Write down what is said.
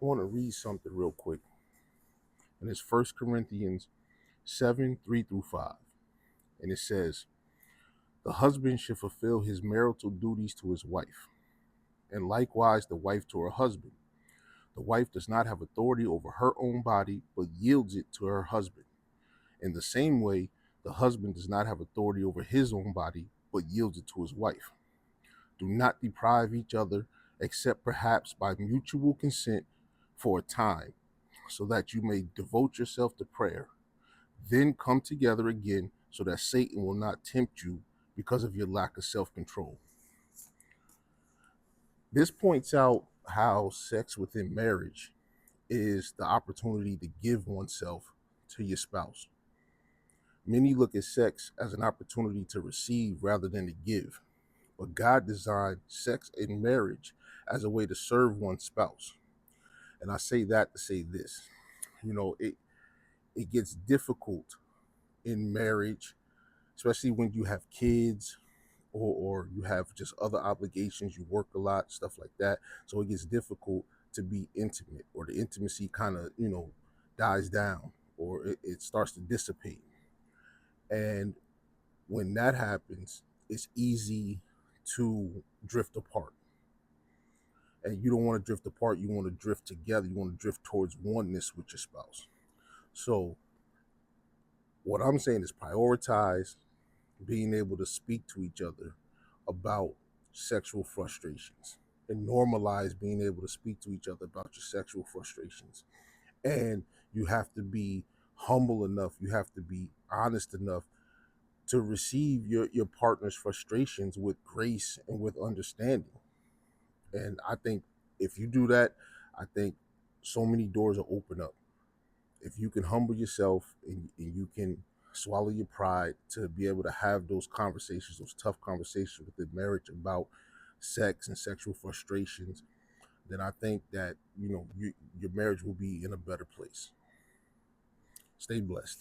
I want to read something real quick. And it's 1 Corinthians 7 3 through 5. And it says, the husband should fulfill his marital duties to his wife, and likewise the wife to her husband. The wife does not have authority over her own body, but yields it to her husband. In the same way, the husband does not have authority over his own body, but yields it to his wife. Do not deprive each other, except perhaps by mutual consent for a time, so that you may devote yourself to prayer. Then come together again, so that Satan will not tempt you because of your lack of self control. This points out how sex within marriage is the opportunity to give oneself to your spouse. Many look at sex as an opportunity to receive rather than to give, but God designed sex in marriage as a way to serve one's spouse. And I say that to say this, it gets difficult in marriage, especially when you have kids or you have just other obligations, you work a lot, stuff like that. So it gets difficult to be intimate, or the intimacy kind of, dies down, or it starts to dissipate. And when that happens, it's easy to drift apart. And you don't want to drift apart, you want to drift together, you want to drift towards oneness with your spouse. So what I'm saying is prioritize being able to speak to each other about sexual frustrations, and normalize being able to speak to each other about your sexual frustrations. And you have to be humble enough, you have to be honest enough to receive your partner's frustrations with grace and with understanding. And I think if you do that, I think so many doors will open up. If you can humble yourself, and you can swallow your pride to be able to have those conversations, those tough conversations within marriage about sex and sexual frustrations, then I think that your marriage will be in a better place. Stay blessed.